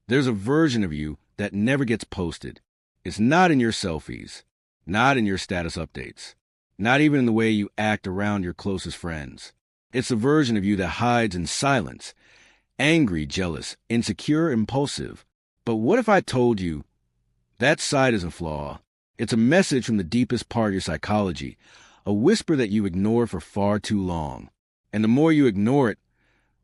There's a version of you that never gets posted. It's not in your selfies, not in your status updates, not even in the way you act around your closest friends. It's a version of you that hides in silence, angry, jealous, insecure, impulsive. But what if I told you that side is a flaw? It's a message from the deepest part of your psychology, a whisper that you ignore for far too long. And the more you ignore it,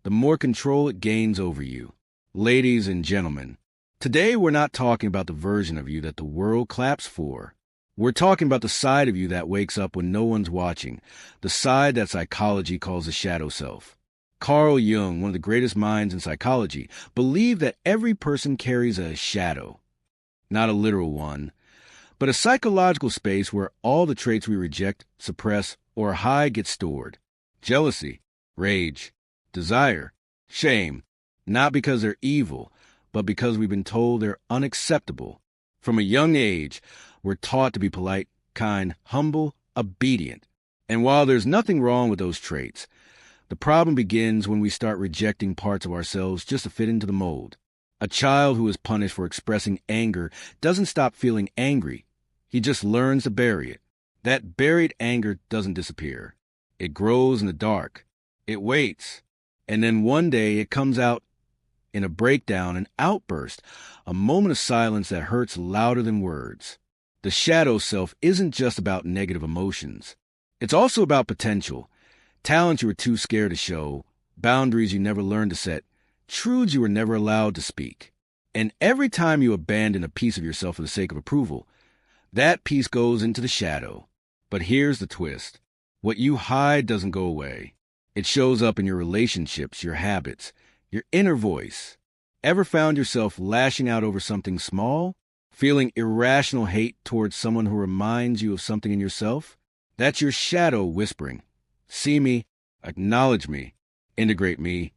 the more control it gains over you. Ladies and gentlemen, today we're not talking about the version of you that the world claps for. We're talking about the side of you that wakes up when no one's watching, the side that psychology calls the shadow self. Carl Jung, one of the greatest minds in psychology, believed that every person carries a shadow. Not a literal one, but a psychological space where all the traits we reject, suppress, or hide get stored. Jealousy, rage, desire, shame, not because they're evil, but because we've been told they're unacceptable. From a young age, we're taught to be polite, kind, humble, obedient. And while there's nothing wrong with those traits, the problem begins when we start rejecting parts of ourselves just to fit into the mold. A child who is punished for expressing anger doesn't stop feeling angry. He just learns to bury it. That buried anger doesn't disappear. It grows in the dark. It waits. And then one day it comes out in a breakdown, an outburst, a moment of silence that hurts louder than words. The shadow self isn't just about negative emotions. It's also about potential. Talents you were too scared to show, boundaries you never learned to set, truths you were never allowed to speak. And every time you abandon a piece of yourself for the sake of approval, that piece goes into the shadow. But here's the twist. What you hide doesn't go away. It shows up in your relationships, your habits, your inner voice. Ever found yourself lashing out over something small? Feeling irrational hate towards someone who reminds you of something in yourself? That's your shadow whispering. See me, acknowledge me, integrate me.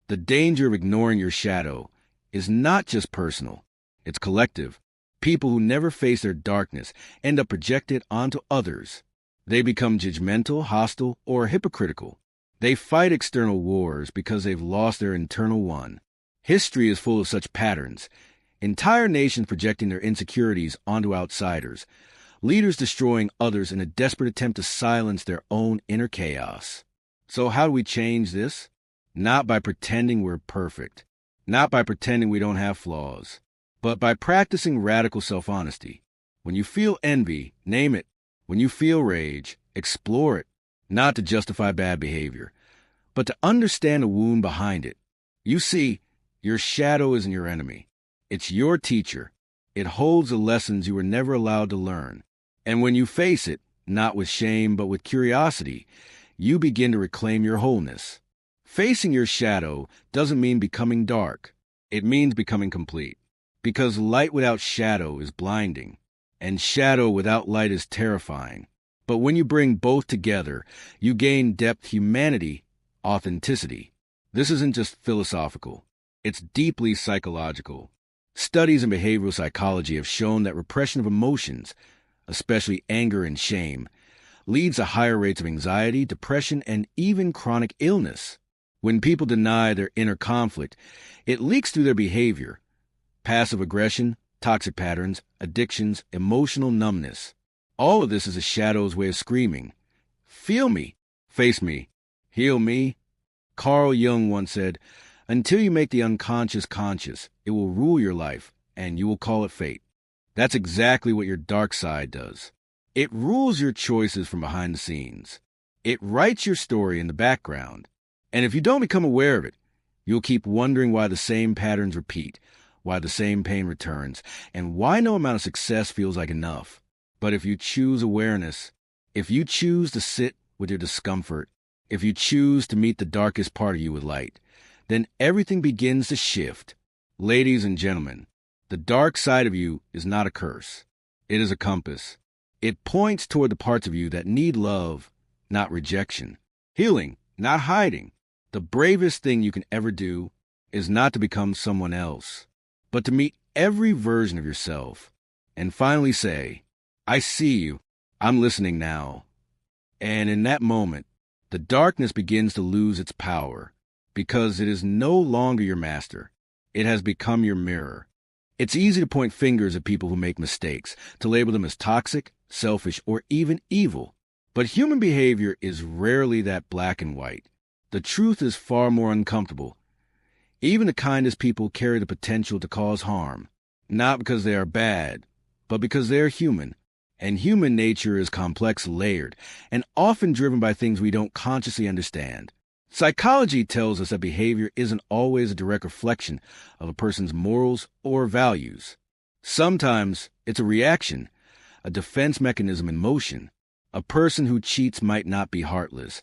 The danger of ignoring your shadow is not just personal, it's collective. People who never face their darkness end up projected onto others. They become judgmental, hostile, or hypocritical. They fight external wars because they've lost their internal one. History is full of such patterns. Entire nations projecting their insecurities onto outsiders. Leaders destroying others in a desperate attempt to silence their own inner chaos. So how do we change this? Not by pretending we're perfect. Not by pretending we don't have flaws. But by practicing radical self-honesty. When you feel envy, name it. When you feel rage, explore it. Not to justify bad behavior, but to understand the wound behind it. You see, your shadow isn't your enemy. It's your teacher. It holds the lessons you were never allowed to learn. And when you face it, not with shame but with curiosity, you begin to reclaim your wholeness. Facing your shadow doesn't mean becoming dark. It means becoming complete. Because light without shadow is blinding, and shadow without light is terrifying. But when you bring both together, you gain depth, humanity, authenticity. This isn't just philosophical. It's deeply psychological. Studies in behavioral psychology have shown that repression of emotions, especially anger and shame, leads to higher rates of anxiety, depression, and even chronic illness. When people deny their inner conflict, it leaks through their behavior. Passive aggression, toxic patterns, addictions, emotional numbness. All of this is a shadow's way of screaming. Feel me, face me, heal me. Carl Jung once said, "Until you make the unconscious conscious, it will rule your life, and you will call it fate." That's exactly what your dark side does. It rules your choices from behind the scenes. It writes your story in the background. And if you don't become aware of it, you'll keep wondering why the same patterns repeat, why the same pain returns, and why no amount of success feels like enough. But if you choose awareness, if you choose to sit with your discomfort, if you choose to meet the darkest part of you with light, then everything begins to shift. Ladies and gentlemen, the dark side of you is not a curse. It is a compass. It points toward the parts of you that need love, not rejection. Healing, not hiding. The bravest thing you can ever do is not to become someone else, but to meet every version of yourself and finally say, "I see you. I'm listening now." And in that moment, the darkness begins to lose its power because it is no longer your master. It has become your mirror. It's easy to point fingers at people who make mistakes, to label them as toxic, selfish, or even evil. But human behavior is rarely that black and white. The truth is far more uncomfortable. Even the kindest people carry the potential to cause harm, not because they are bad, but because they are human. And human nature is complex, layered, and often driven by things we don't consciously understand. Psychology tells us that behavior isn't always a direct reflection of a person's morals or values. Sometimes it's a reaction, a defense mechanism in motion. A person who cheats might not be heartless,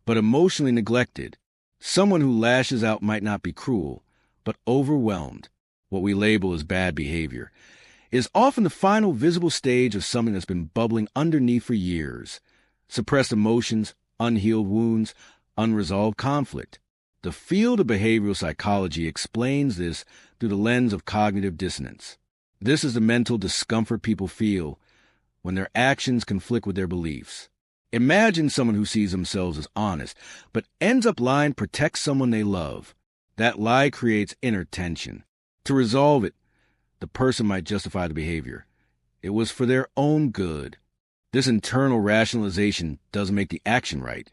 but emotionally neglected. Someone who lashes out might not be cruel, but overwhelmed. What we label as bad behavior is often the final visible stage of something that's been bubbling underneath for years. Suppressed emotions, unhealed wounds, unresolved conflict. The field of behavioral psychology explains this through the lens of cognitive dissonance. This is the mental discomfort people feel when their actions conflict with their beliefs. Imagine someone who sees themselves as honest, but ends up lying to protect someone they love. That lie creates inner tension. To resolve it, the person might justify the behavior. It was for their own good. This internal rationalization doesn't make the action right,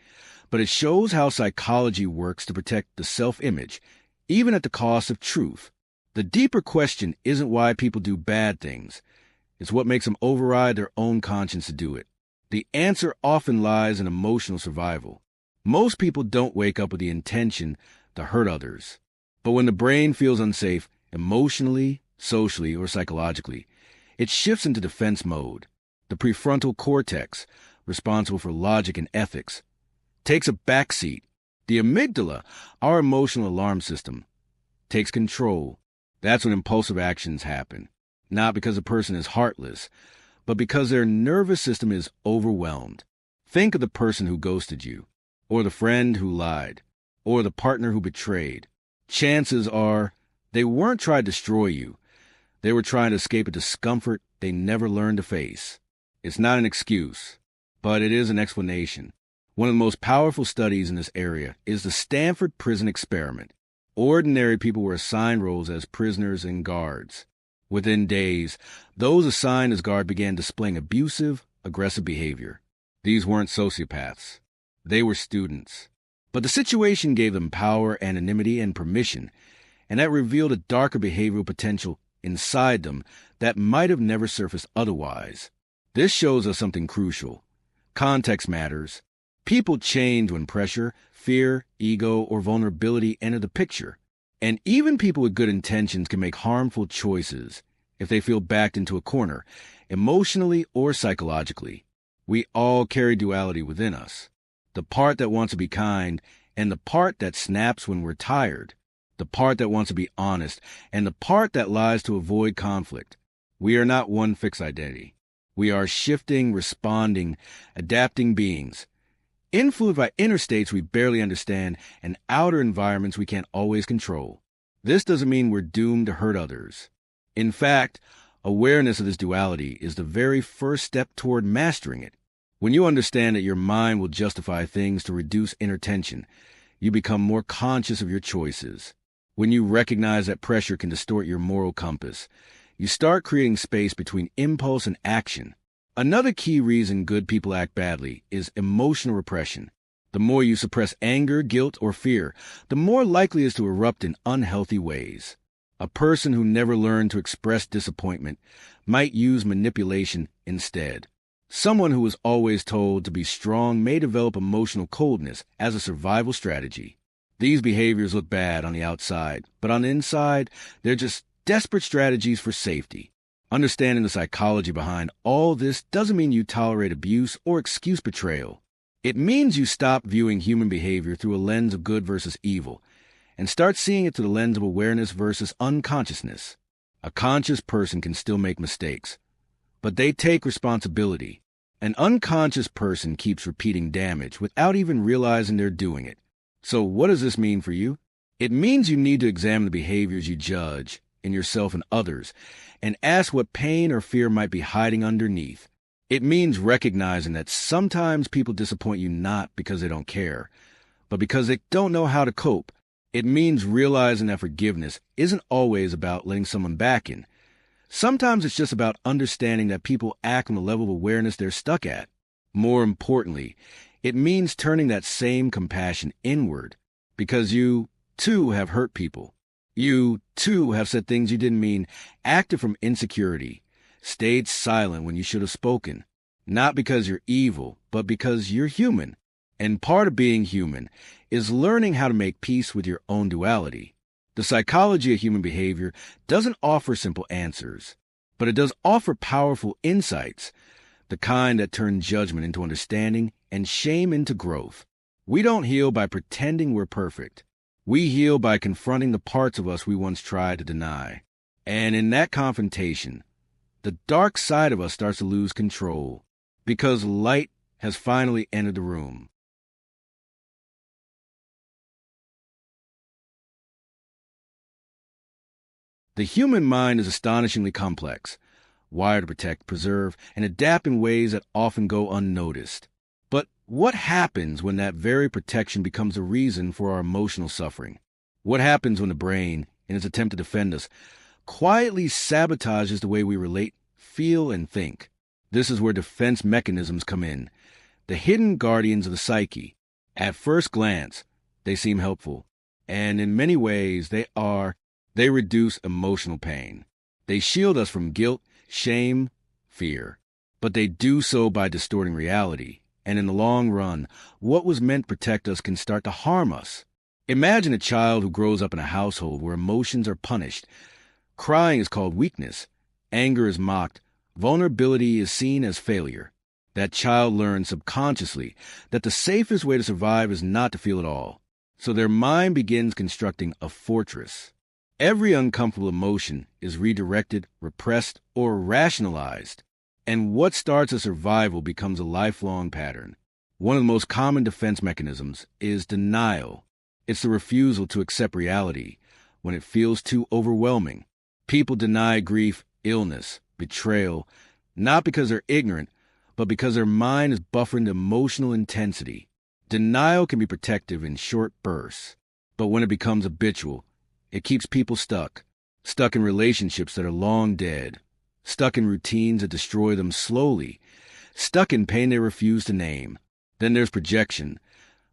but it shows how psychology works to protect the self-image, even at the cost of truth. The deeper question isn't why people do bad things. It's what makes them override their own conscience to do it. The answer often lies in emotional survival. Most people don't wake up with the intention to hurt others. But when the brain feels unsafe, emotionally, socially, or psychologically, it shifts into defense mode. The prefrontal cortex, responsible for logic and ethics, takes a backseat. The amygdala, our emotional alarm system, takes control. That's when impulsive actions happen. Not because a person is heartless, but because their nervous system is overwhelmed. Think of the person who ghosted you, or the friend who lied, or the partner who betrayed. Chances are they weren't trying to destroy you. They were trying to escape a discomfort they never learned to face. It's not an excuse, but it is an explanation. One of the most powerful studies in this area is the Stanford Prison Experiment. Ordinary people were assigned roles as prisoners and guards. Within days, those assigned as guard began displaying abusive, aggressive behavior. These weren't sociopaths. They were students. But the situation gave them power, anonymity, and permission, and that revealed a darker behavioral potential inside them that might have never surfaced otherwise. This shows us something crucial. Context matters. People change when pressure, fear, ego, or vulnerability enter the picture. And even people with good intentions can make harmful choices if they feel backed into a corner, emotionally or psychologically. We all carry duality within us. The part that wants to be kind and the part that snaps when we're tired. The part that wants to be honest and the part that lies to avoid conflict. We are not one fixed identity. We are shifting, responding, adapting beings. Influenced by inner states we barely understand and outer environments we can't always control. This doesn't mean we're doomed to hurt others. In fact, awareness of this duality is the very first step toward mastering it. When you understand that your mind will justify things to reduce inner tension, you become more conscious of your choices. When you recognize that pressure can distort your moral compass, you start creating space between impulse and action. Another key reason good people act badly is emotional repression. The more you suppress anger, guilt, or fear, the more likely it is to erupt in unhealthy ways. A person who never learned to express disappointment might use manipulation instead. Someone who was always told to be strong may develop emotional coldness as a survival strategy. These behaviors look bad on the outside, but on the inside, they're just desperate strategies for safety. Understanding the psychology behind all this doesn't mean you tolerate abuse or excuse betrayal. It means you stop viewing human behavior through a lens of good versus evil and start seeing it through the lens of awareness versus unconsciousness. A conscious person can still make mistakes, but they take responsibility. An unconscious person keeps repeating damage without even realizing they're doing it. So what does this mean for you? It means you need to examine the behaviors you judge in yourself and others, and ask what pain or fear might be hiding underneath. It means recognizing that sometimes people disappoint you not because they don't care, but because they don't know how to cope. It means realizing that forgiveness isn't always about letting someone back in. Sometimes it's just about understanding that people act on the level of awareness they're stuck at. More importantly, it means turning that same compassion inward, because you, too, have hurt people. You, too, have said things you didn't mean, acted from insecurity, stayed silent when you should have spoken. Not because you're evil, but because you're human. And part of being human is learning how to make peace with your own duality. The psychology of human behavior doesn't offer simple answers, but it does offer powerful insights, the kind that turn judgment into understanding and shame into growth. We don't heal by pretending we're perfect. We heal by confronting the parts of us we once tried to deny. And in that confrontation, the dark side of us starts to lose control, because light has finally entered the room. The human mind is astonishingly complex, wired to protect, preserve, and adapt in ways that often go unnoticed. But what happens when that very protection becomes a reason for our emotional suffering? What happens when the brain, in its attempt to defend us, quietly sabotages the way we relate, feel, and think? This is where defense mechanisms come in, the hidden guardians of the psyche. At first glance, they seem helpful, and in many ways they reduce emotional pain. They shield us from guilt, shame, fear. But they do so by distorting reality. And in the long run, what was meant to protect us can start to harm us. Imagine a child who grows up in a household where emotions are punished. Crying is called weakness. Anger is mocked. Vulnerability is seen as failure. That child learns subconsciously that the safest way to survive is not to feel at all. So their mind begins constructing a fortress. Every uncomfortable emotion is redirected, repressed, or rationalized. And what starts as survival becomes a lifelong pattern. One of the most common defense mechanisms is denial. It's the refusal to accept reality when it feels too overwhelming. People deny grief, illness, betrayal, not because they're ignorant, but because their mind is buffering the emotional intensity. Denial can be protective in short bursts, but when it becomes habitual, it keeps people stuck in relationships that are long dead, stuck in routines that destroy them slowly, stuck in pain they refuse to name. Then there's projection,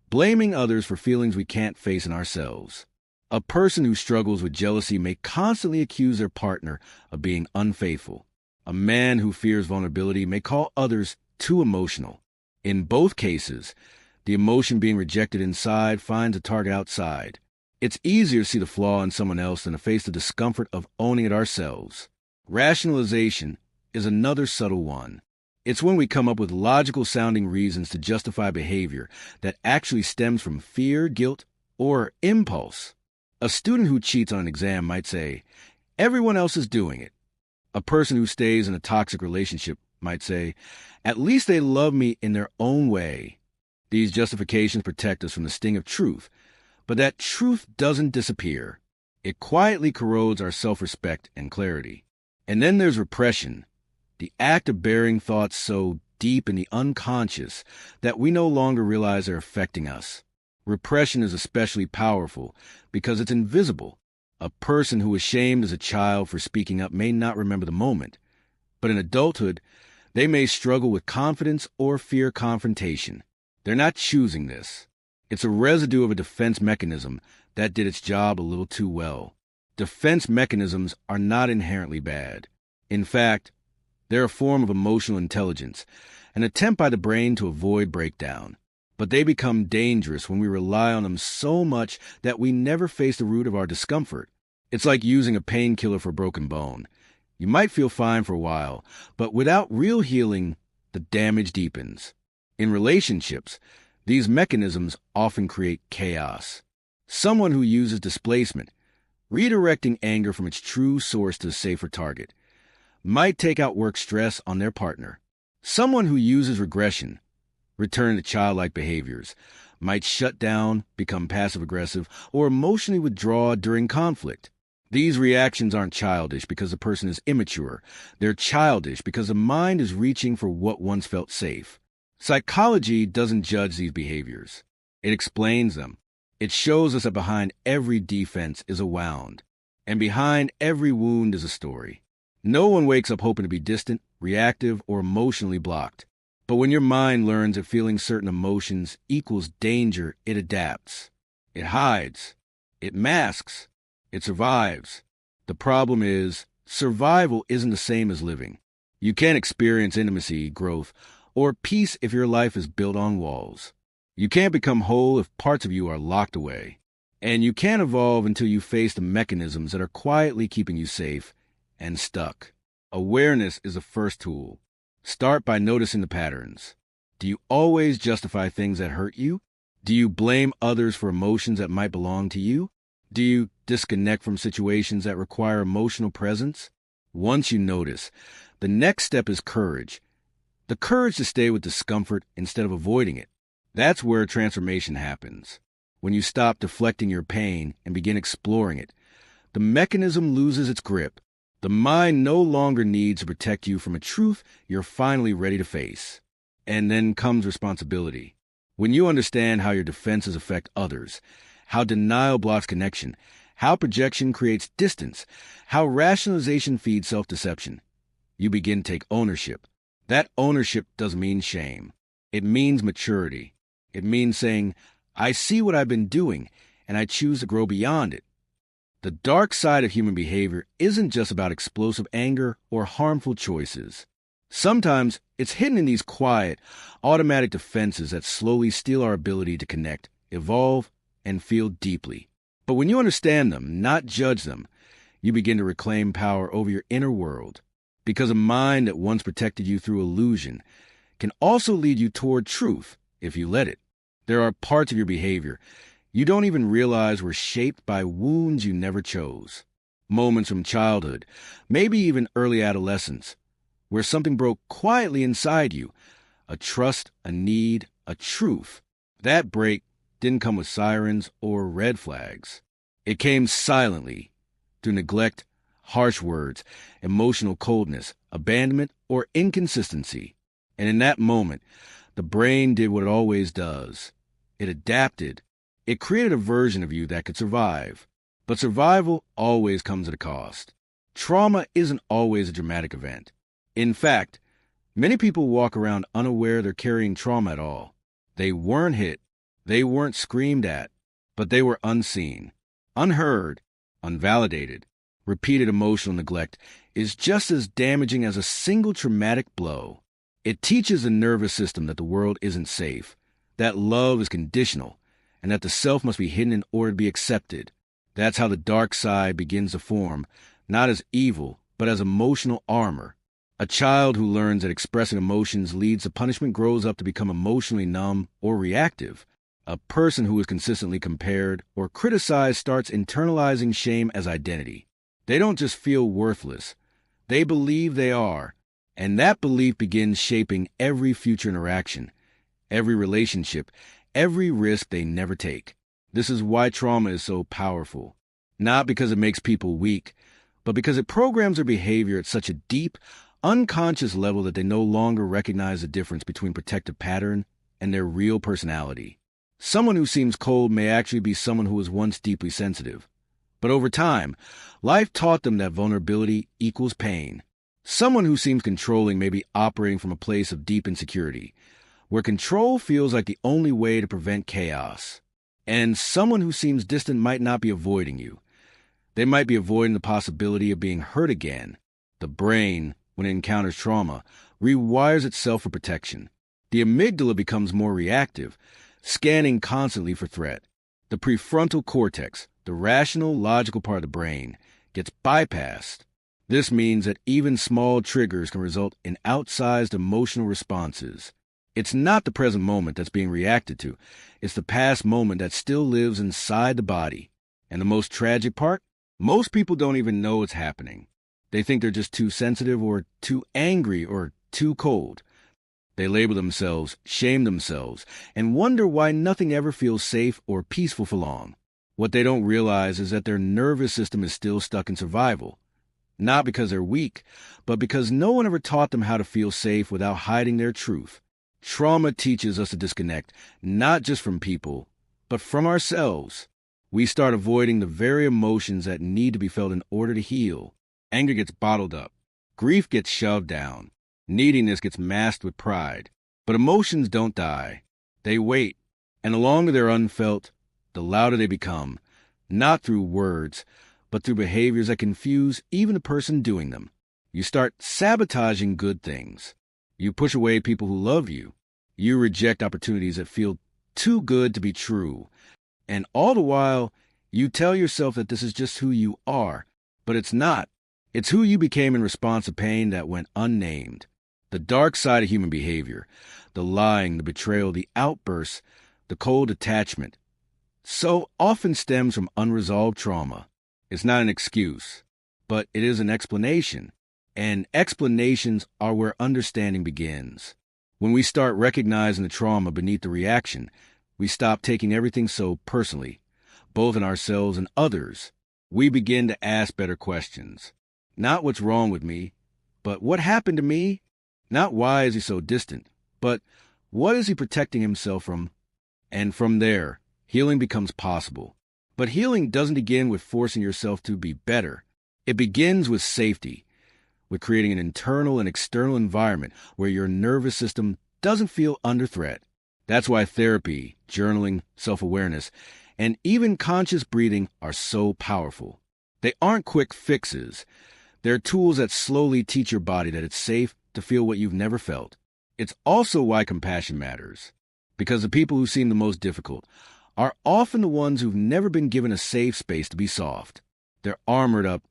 blaming others for feelings we can't face in ourselves. A person who struggles with jealousy may constantly accuse their partner of being unfaithful. A man who fears vulnerability may call others too emotional. In both cases, the emotion being rejected inside finds a target outside. It's easier to see the flaw in someone else than to face the discomfort of owning it ourselves. Rationalization is another subtle one. It's when we come up with logical-sounding reasons to justify behavior that actually stems from fear, guilt, or impulse. A student who cheats on an exam might say, "Everyone else is doing it." A person who stays in a toxic relationship might say, "At least they love me in their own way." These justifications protect us from the sting of truth, but that truth doesn't disappear. It quietly corrodes our self-respect and clarity. And then there's repression, the act of burying thoughts so deep in the unconscious that we no longer realize they're affecting us. Repression is especially powerful because it's invisible. A person who was shamed as a child for speaking up may not remember the moment, but in adulthood, they may struggle with confidence or fear confrontation. They're not choosing this. It's a residue of a defense mechanism that did its job a little too well. Defense mechanisms are not inherently bad. In fact, they're a form of emotional intelligence, an attempt by the brain to avoid breakdown. But they become dangerous when we rely on them so much that we never face the root of our discomfort. It's like using a painkiller for a broken bone. You might feel fine for a while, but without real healing, the damage deepens. In relationships, these mechanisms often create chaos. Someone who uses displacement, redirecting anger from its true source to a safer target, might take out work stress on their partner. Someone who uses regression, return to childlike behaviors, might shut down, become passive-aggressive, or emotionally withdraw during conflict. These reactions aren't childish because the person is immature. They're childish because the mind is reaching for what once felt safe. Psychology doesn't judge these behaviors. It explains them. It shows us that behind every defense is a wound, and behind every wound is a story. No one wakes up hoping to be distant, reactive, or emotionally blocked. But when your mind learns that feeling certain emotions equals danger, it adapts. It hides. It masks. It survives. The problem is, survival isn't the same as living. You can't experience intimacy, growth, or peace if your life is built on walls. You can't become whole if parts of you are locked away. And you can't evolve until you face the mechanisms that are quietly keeping you safe and stuck. Awareness is the first tool. Start by noticing the patterns. Do you always justify things that hurt you? Do you blame others for emotions that might belong to you? Do you disconnect from situations that require emotional presence? Once you notice, the next step is courage. The courage to stay with discomfort instead of avoiding it. That's where transformation happens. When you stop deflecting your pain and begin exploring it, the mechanism loses its grip. The mind no longer needs to protect you from a truth you're finally ready to face. And then comes responsibility. When you understand how your defenses affect others, how denial blocks connection, how projection creates distance, how rationalization feeds self-deception, you begin to take ownership. That ownership doesn't mean shame. It means maturity. It means saying, I see what I've been doing, and I choose to grow beyond it. The dark side of human behavior isn't just about explosive anger or harmful choices. Sometimes it's hidden in these quiet, automatic defenses that slowly steal our ability to connect, evolve, and feel deeply. But when you understand them, not judge them, you begin to reclaim power over your inner world. Because a mind that once protected you through illusion can also lead you toward truth if you let it. There are parts of your behavior you don't even realize were shaped by wounds you never chose. Moments from childhood, maybe even early adolescence, where something broke quietly inside you. A trust, a need, a truth. That break didn't come with sirens or red flags. It came silently, through neglect, harsh words, emotional coldness, abandonment, or inconsistency. And in that moment, the brain did what it always does. It adapted. It created a version of you that could survive. But survival always comes at a cost. Trauma isn't always a dramatic event. In fact, many people walk around unaware they're carrying trauma at all. They weren't hit. They weren't screamed at. But they were unseen, unheard, unvalidated. Repeated emotional neglect is just as damaging as a single traumatic blow. It teaches the nervous system that the world isn't safe, that love is conditional, and that the self must be hidden in order to be accepted. That's how the dark side begins to form, not as evil, but as emotional armor. A child who learns that expressing emotions leads to punishment grows up to become emotionally numb or reactive. A person who is consistently compared or criticized starts internalizing shame as identity. They don't just feel worthless. They believe they are. And that belief begins shaping every future interaction, every relationship, every risk they never take. This is why trauma is so powerful. Not because it makes people weak, but because it programs their behavior at such a deep, unconscious level that they no longer recognize the difference between protective pattern and their real personality. Someone who seems cold may actually be someone who was once deeply sensitive. But over time, life taught them that vulnerability equals pain. Someone who seems controlling may be operating from a place of deep insecurity, where control feels like the only way to prevent chaos. And someone who seems distant might not be avoiding you. They might be avoiding the possibility of being hurt again. The brain, when it encounters trauma, rewires itself for protection. The amygdala becomes more reactive, scanning constantly for threat. The prefrontal cortex, the rational, logical part of the brain, gets bypassed. This means that even small triggers can result in outsized emotional responses. It's not the present moment that's being reacted to. It's the past moment that still lives inside the body. And the most tragic part? Most people don't even know it's happening. They think they're just too sensitive or too angry or too cold. They label themselves, shame themselves, and wonder why nothing ever feels safe or peaceful for long. What they don't realize is that their nervous system is still stuck in survival. Not because they're weak, but because no one ever taught them how to feel safe without hiding their truth. Trauma teaches us to disconnect, not just from people, but from ourselves. We start avoiding the very emotions that need to be felt in order to heal. Anger gets bottled up. Grief gets shoved down. Neediness gets masked with pride. But emotions don't die. They wait. And the longer they're unfelt, the louder they become, not through words, but through behaviors that confuse even the person doing them. You start sabotaging good things. You push away people who love you. You reject opportunities that feel too good to be true. And all the while, you tell yourself that this is just who you are. But it's not. It's who you became in response to pain that went unnamed. The dark side of human behavior, the lying, the betrayal, the outbursts, the cold attachment, so often stems from unresolved trauma. It's not an excuse, but it is an explanation. And explanations are where understanding begins. When we start recognizing the trauma beneath the reaction, we stop taking everything so personally, both in ourselves and others. We begin to ask better questions. Not what's wrong with me, but what happened to me? Not why is he so distant, but what is he protecting himself from? And from there, healing becomes possible. But healing doesn't begin with forcing yourself to be better. It begins with safety, with creating an internal and external environment where your nervous system doesn't feel under threat. That's why therapy, journaling, self-awareness, and even conscious breathing are so powerful. They aren't quick fixes. They're tools that slowly teach your body that it's safe to feel what you've never felt. It's also why compassion matters, because the people who seem the most difficult are often the ones who've never been given a safe space to be soft. They're armored up,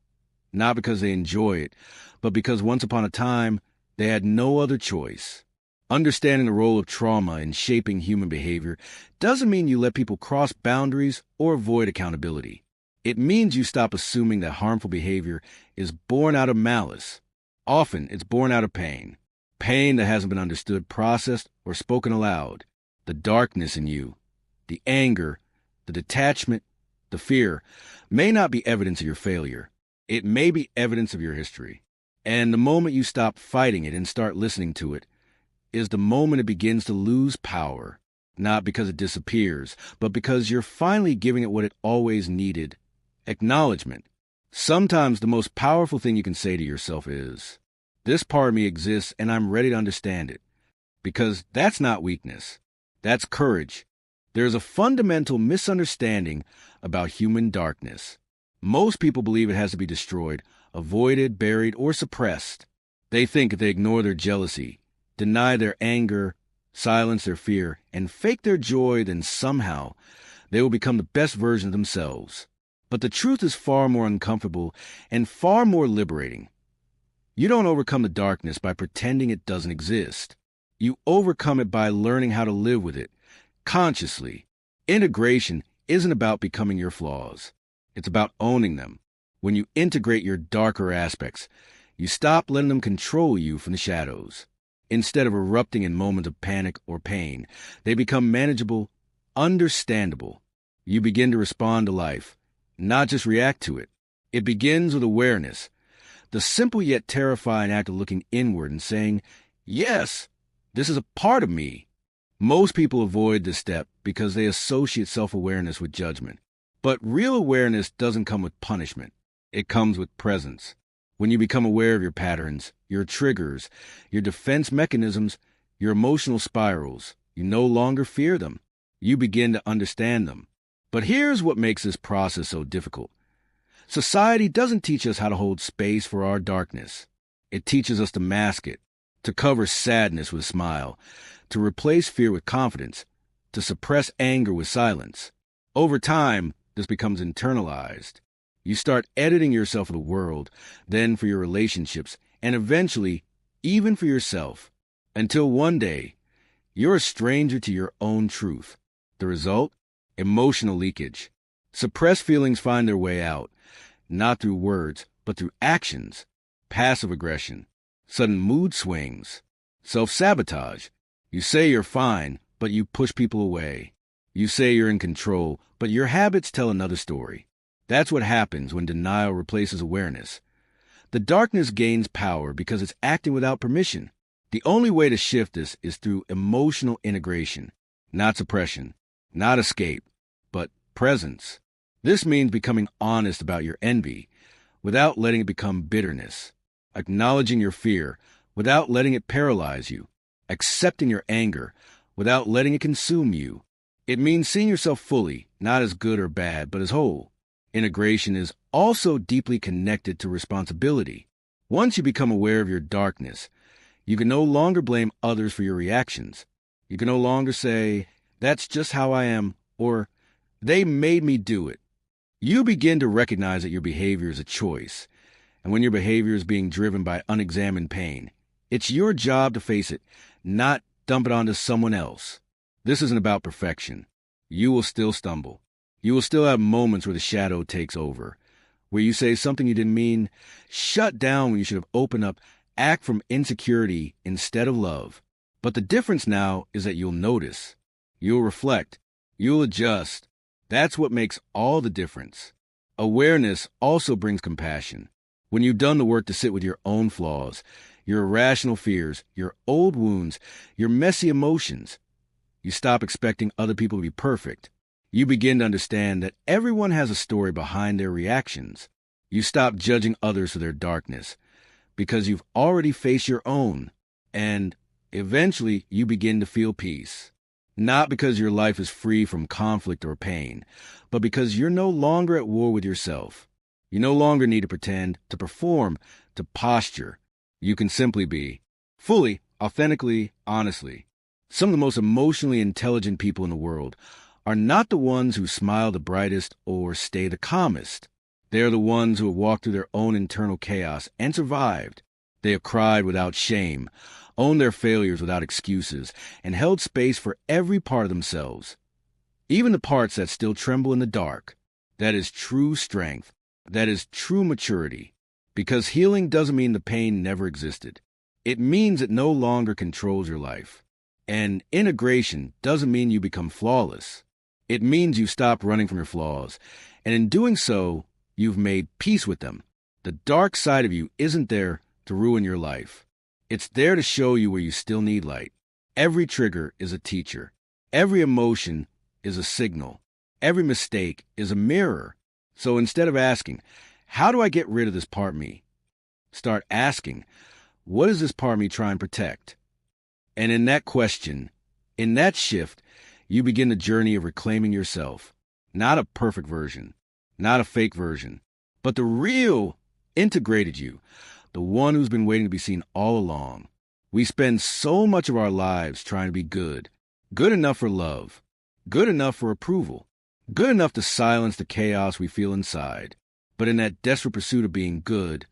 not because they enjoy it, but because once upon a time, they had no other choice. Understanding the role of trauma in shaping human behavior doesn't mean you let people cross boundaries or avoid accountability. It means you stop assuming that harmful behavior is born out of malice. Often, it's born out of pain. Pain that hasn't been understood, processed, or spoken aloud. The darkness in you, the anger, the detachment, the fear, may not be evidence of your failure. It may be evidence of your history. And the moment you stop fighting it and start listening to it is the moment it begins to lose power. Not because it disappears, but because you're finally giving it what it always needed: acknowledgement. Sometimes the most powerful thing you can say to yourself is, "This part of me exists and I'm ready to understand it." Because that's not weakness. That's courage. There's a fundamental misunderstanding about human darkness. Most people believe it has to be destroyed, avoided, buried, or suppressed. They think if they ignore their jealousy, deny their anger, silence their fear, and fake their joy, then somehow they will become the best version of themselves. But the truth is far more uncomfortable and far more liberating. You don't overcome the darkness by pretending it doesn't exist. You overcome it by learning how to live with it, consciously. Integration isn't about becoming your flaws. It's about owning them. When you integrate your darker aspects, you stop letting them control you from the shadows. Instead of erupting in moments of panic or pain, they become manageable, understandable. You begin to respond to life, not just react to it. It begins with awareness, the simple yet terrifying act of looking inward and saying, "Yes, this is a part of me." Most people avoid this step because they associate self-awareness with judgment. But real awareness doesn't come with punishment. It comes with presence. When you become aware of your patterns, your triggers, your defense mechanisms, your emotional spirals, you no longer fear them. You begin to understand them. But here's what makes this process so difficult. Society doesn't teach us how to hold space for our darkness. It teaches us to mask it, to cover sadness with a smile, to replace fear with confidence, to suppress anger with silence. Over time, this becomes internalized. You start editing yourself for the world, then for your relationships, and eventually, even for yourself. Until one day, you're a stranger to your own truth. The result? Emotional leakage. Suppressed feelings find their way out, not through words, but through actions. Passive aggression, sudden mood swings, self-sabotage. You say you're fine, but you push people away. You say you're in control, but your habits tell another story. That's what happens when denial replaces awareness. The darkness gains power because it's acting without permission. The only way to shift this is through emotional integration, not suppression, not escape, presence. This means becoming honest about your envy without letting it become bitterness, acknowledging your fear without letting it paralyze you, accepting your anger without letting it consume you. It means seeing yourself fully, not as good or bad, but as whole. Integration is also deeply connected to responsibility. Once you become aware of your darkness, you can no longer blame others for your reactions. You can no longer say, "That's just how I am," or "They made me do it." You begin to recognize that your behavior is a choice, and when your behavior is being driven by unexamined pain, it's your job to face it, not dump it onto someone else. This isn't about perfection. You will still stumble. You will still have moments where the shadow takes over, where you say something you didn't mean, shut down when you should have opened up, act from insecurity instead of love. But the difference now is that you'll notice, you'll reflect, you'll adjust. That's what makes all the difference. Awareness also brings compassion. When you've done the work to sit with your own flaws, your irrational fears, your old wounds, your messy emotions, you stop expecting other people to be perfect. You begin to understand that everyone has a story behind their reactions. You stop judging others for their darkness because you've already faced your own, and eventually you begin to feel peace. Not because your life is free from conflict or pain, but because you're no longer at war with yourself. You no longer need to pretend, to perform, to posture. You can simply be, fully, authentically, honestly. Some of the most emotionally intelligent people in the world are not the ones who smile the brightest or stay the calmest. They are the ones who have walked through their own internal chaos and survived. They have cried without shame, owned their failures without excuses, and held space for every part of themselves, even the parts that still tremble in the dark. That is true strength. That is true maturity. Because healing doesn't mean the pain never existed. It means it no longer controls your life. And integration doesn't mean you become flawless. It means you stop running from your flaws, and in doing so, you've made peace with them. The dark side of you isn't there to ruin your life. It's there to show you where you still need light. Every trigger is a teacher. Every emotion is a signal. Every mistake is a mirror. So instead of asking, "How do I get rid of this part of me?" start asking, "What is this part of me trying to protect?" And in that question, in that shift, you begin the journey of reclaiming yourself. Not a perfect version, not a fake version, but the real integrated you, the one who's been waiting to be seen all along. We spend so much of our lives trying to be good, good enough for love, good enough for approval, good enough to silence the chaos we feel inside. But in that desperate pursuit of being good,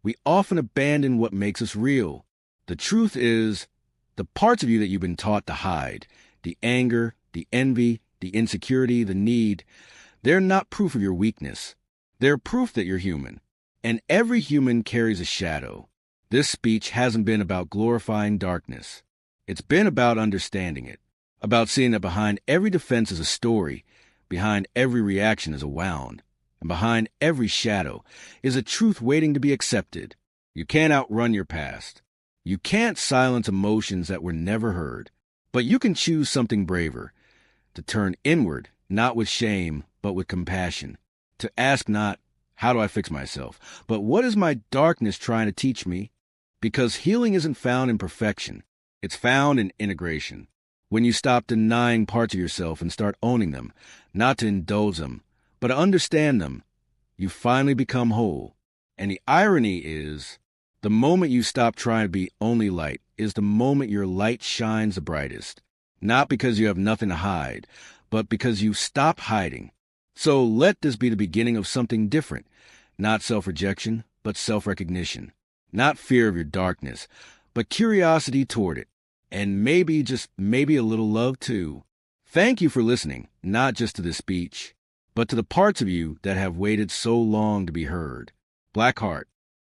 we often abandon what makes us real. The truth is, the parts of you that you've been taught to hide, the anger, the envy, the insecurity, the need, they're not proof of your weakness. They're proof that you're human. And every human carries a shadow. This speech hasn't been about glorifying darkness. It's been about understanding it, about seeing that behind every defense is a story, behind every reaction is a wound, and behind every shadow is a truth waiting to be accepted. You can't outrun your past. You can't silence emotions that were never heard. But you can choose something braver, to turn inward, not with shame, but with compassion, to ask not, "How do I fix myself?" but "What is my darkness trying to teach me?" Because healing isn't found in perfection. It's found in integration. When you stop denying parts of yourself and start owning them, not to indulge them, but to understand them, you finally become whole. And the irony is, the moment you stop trying to be only light is the moment your light shines the brightest. Not because you have nothing to hide, but because you stop hiding. So let this be the beginning of something different. Not self-rejection, but self-recognition. Not fear of your darkness, but curiosity toward it. And maybe, just maybe, a little love too. Thank you for listening, not just to this speech, but to the parts of you that have waited so long to be heard. Black Heart.